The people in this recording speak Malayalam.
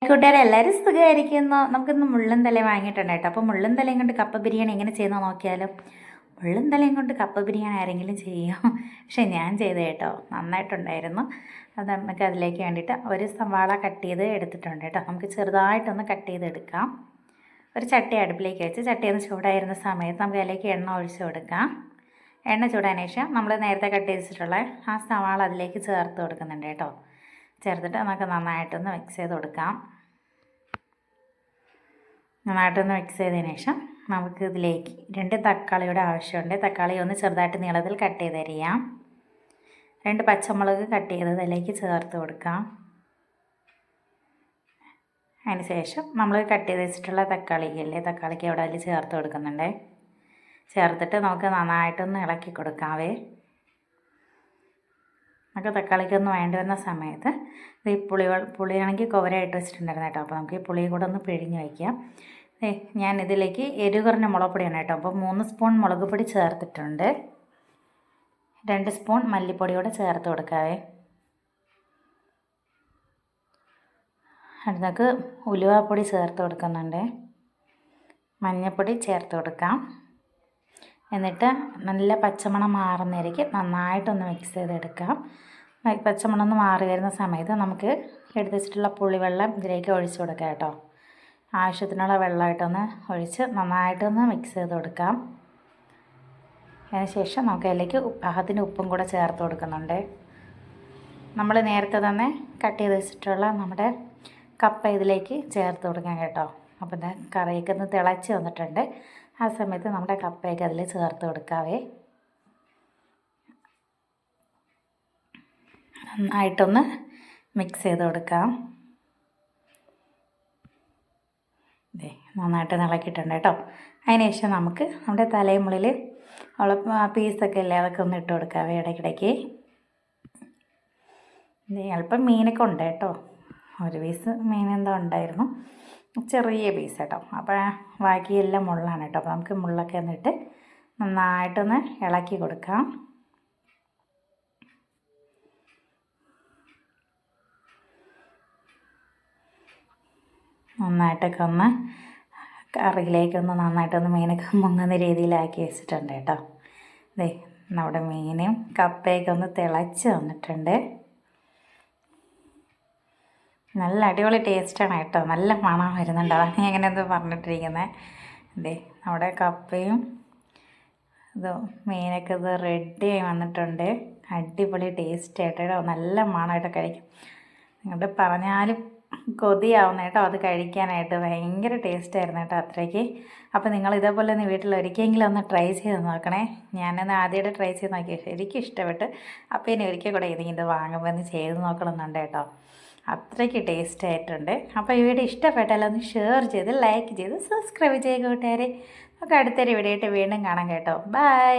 കൂട്ടുകാരെ എല്ലാവരും സുഖമായിരിക്കുന്നു. നമുക്കിന്ന് മുള്ളൻ തല വാങ്ങിയിട്ടുണ്ട് കേട്ടോ. അപ്പോൾ മുള്ളൻ തലയും കൊണ്ട് കപ്പ ബിരിയാണി എങ്ങനെ ചെയ്യുന്നത് നോക്കിയാലും. മുള്ളൻ തലയും കൊണ്ട് കപ്പ ബിരിയാണി ആരെങ്കിലും ചെയ്യും? പക്ഷേ ഞാൻ ചെയ്ത് കേട്ടോ, നന്നായിട്ടുണ്ടായിരുന്നു. അത് നമുക്ക് അതിലേക്ക് വേണ്ടിയിട്ട് ഒരു സവാള കട്ട് ചെയ്ത് എടുത്തിട്ടുണ്ട് കേട്ടോ. നമുക്ക് ചെറുതായിട്ടൊന്ന് കട്ട് ചെയ്തെടുക്കാം. ഒരു ചട്ടി അടുപ്പിലേക്ക് വെച്ച് ചട്ടി ഒന്ന് ചൂടായിരുന്ന സമയത്ത് നമുക്ക് അതിലേക്ക് എണ്ണ ഒഴിച്ച് കൊടുക്കാം. എണ്ണ ചൂടായതിനു ശേഷം നമ്മൾ നേരത്തെ കട്ട് ചെയ്തിട്ടുള്ള ആ സവാള അതിലേക്ക് ചേർത്ത് കൊടുക്കുന്നുണ്ട് കേട്ടോ. ചേർത്തിട്ട് നമുക്ക് നന്നായിട്ടൊന്ന് മിക്സ് ചെയ്ത് കൊടുക്കാം. നന്നായിട്ടൊന്ന് മിക്സ് ചെയ്തതിന് ശേഷം നമുക്ക് ഇതിലേക്ക് 2 തക്കാളിയുടെ ആവശ്യമുണ്ട്. തക്കാളി ഒന്ന് ചെറുതായിട്ട് നീളത്തിൽ കട്ട് ചെയ്ത് തരികയാം. 2 പച്ചമുളക് കട്ട് ചെയ്തത് അതിലേക്ക് ചേർത്ത് കൊടുക്കാം. അതിന് ശേഷം നമ്മൾ കട്ട് ചെയ്ത് വെച്ചിട്ടുള്ള തക്കാളിക്ക് അവിടെ അതിൽ ചേർത്ത് കൊടുക്കുന്നുണ്ട്. ചേർത്തിട്ട് നമുക്ക് നന്നായിട്ടൊന്ന് ഇളക്കി കൊടുക്കാവേ. നമുക്ക് തക്കാളിക്കൊന്ന് വേണ്ടി വരുന്ന സമയത്ത് ഈ പുളിയാണെങ്കിൽ കുവരായിട്ട് വെച്ചിട്ടുണ്ടായിരുന്നു കേട്ടോ. അപ്പോൾ നമുക്ക് ഈ പുളി കൂടെ ഒന്ന് പിഴിഞ്ഞ് വയ്ക്കാം. ഞാൻ ഇതിലേക്ക് എരിവ് കുറഞ്ഞ മുളക് പൊടിയാണ് കേട്ടോ. അപ്പോൾ 3 സ്പൂൺ മുളക് പൊടി ചേർത്തിട്ടുണ്ട്. 2 സ്പൂൺ മല്ലിപ്പൊടിയോടെ ചേർത്ത് കൊടുക്കാവേ. അതിനകത്ത് ഉലുവാപ്പൊടി ചേർത്ത് കൊടുക്കുന്നുണ്ട്. മഞ്ഞൾപ്പൊടി ചേർത്ത് കൊടുക്കാം. എന്നിട്ട് നല്ല പച്ചമണം മാറുന്നതിലേക്ക് നന്നായിട്ടൊന്ന് മിക്സ് ചെയ്തെടുക്കാം. പച്ചമണം ഒന്ന് മാറി വരുന്ന സമയത്ത് നമുക്ക് എടുത്ത് വെച്ചിട്ടുള്ള പുളിവെള്ളം ഇതിലേക്ക് ഒഴിച്ച് കൊടുക്കാം കേട്ടോ. ആവശ്യത്തിനുള്ള വെള്ളമായിട്ടൊന്ന് ഒഴിച്ച് നന്നായിട്ടൊന്ന് മിക്സ് ചെയ്ത് കൊടുക്കാം. അതിന് ശേഷം നമുക്ക് അതിലേക്ക് പാകത്തിന് ഉപ്പും കൂടെ ചേർത്ത് കൊടുക്കുന്നുണ്ട്. നമ്മൾ നേരത്തെ തന്നെ കട്ട് ചെയ്ത് വെച്ചിട്ടുള്ള നമ്മുടെ കപ്പ ഇതിലേക്ക് ചേർത്ത് കൊടുക്കാം കേട്ടോ. അപ്പോൾ ഇത് കറിയൊക്കെ ഒന്ന് തിളച്ച് വന്നിട്ടുണ്ട്. ആ സമയത്ത് നമ്മുടെ കപ്പയൊക്കെ അതിൽ ചേർത്ത് കൊടുക്കാവേ. നന്നായിട്ടൊന്ന് മിക്സ് ചെയ്ത് കൊടുക്കാം. നന്നായിട്ട് ഇളക്കിയിട്ടുണ്ട് കേട്ടോ. അതിന് ശേഷം നമുക്ക് നമ്മുടെ തലമുള്ളിൽ ഉള്ള പീസൊക്കെ അല്ലേ, അതൊക്കെ ഒന്ന് ഇട്ട് കൊടുക്കാവേ ഇടയ്ക്കിടയ്ക്ക്. അല്പം മീനൊക്കെ ഉണ്ട് കേട്ടോ. ഒരു പീസ് മീൻ എന്തോ ഉണ്ടായിരുന്നു, ചെറിയ പീസ് കേട്ടോ. അപ്പോൾ ബാക്കിയെല്ലാം മുള്ളാണ് കേട്ടോ. അപ്പോൾ നമുക്ക് മുള്ളൊക്കെ എന്നിട്ട് നന്നായിട്ടൊന്ന് ഇളക്കി കൊടുക്കാം. നന്നായിട്ടൊക്കെ ഒന്ന് കറിയിലേക്കൊന്ന് നന്നായിട്ടൊന്ന് മീനൊക്കെ മുങ്ങുന്ന രീതിയിലാക്കി വെച്ചിട്ടുണ്ട് കേട്ടോ. നമ്മുടെ മീനും കപ്പയൊക്കെ ഒന്ന് തിളച്ച് വന്നിട്ടുണ്ട്. നല്ല അടിപൊളി ടേസ്റ്റാണ് കേട്ടോ. നല്ല മണം വരുന്നുണ്ട്. അതാണ് അങ്ങനെ എന്തോ പറഞ്ഞിട്ടിരിക്കുന്നത്. നമ്മുടെ കപ്പയും മീനൊക്കെ റെഡിയായി വന്നിട്ടുണ്ട്. അടിപൊളി ടേസ്റ്റായിട്ട് കേട്ടോ. നല്ല മണമായിട്ട് കഴിക്കും. നിങ്ങളുടെ പറഞ്ഞാലും കൊതിയാവുന്ന കേട്ടോ അത് കഴിക്കാനായിട്ട്. ഭയങ്കര ടേസ്റ്റായിരുന്നു കേട്ടോ അത്രയ്ക്ക്. അപ്പോൾ നിങ്ങൾ ഇതേപോലെ ഒന്ന് വീട്ടിൽ ഒരിക്കലെങ്കിലും ഒന്ന് ട്രൈ ചെയ്ത് നോക്കണേ. ഞാനൊന്ന് ആദ്യമായിട്ട് ട്രൈ ചെയ്ത് നോക്കി, എനിക്ക് ഇഷ്ടപ്പെട്ട്. അപ്പോൾ ഇനി ഒരിക്കൽ കൂടെ ഇത് വാങ്ങുമ്പോൾ ഒന്ന് ചെയ്ത് നോക്കണമെന്നുണ്ട് കേട്ടോ. അത്രയ്ക്ക് ടേസ്റ്റ് ആയിട്ടുണ്ട്. അപ്പോൾ ഈ വീഡിയോ ഇഷ്ടപ്പെട്ടാൽ ഒന്ന് ഷെയർ ചെയ്ത് ലൈക്ക് ചെയ്ത് സബ്സ്ക്രൈബ് ചെയ്യുക കൂട്ടുകാരെ. നമുക്ക് അടുത്തൊരു വീഡിയോ ആയിട്ട് വീണ്ടും കാണാം കേട്ടോ. ബൈ.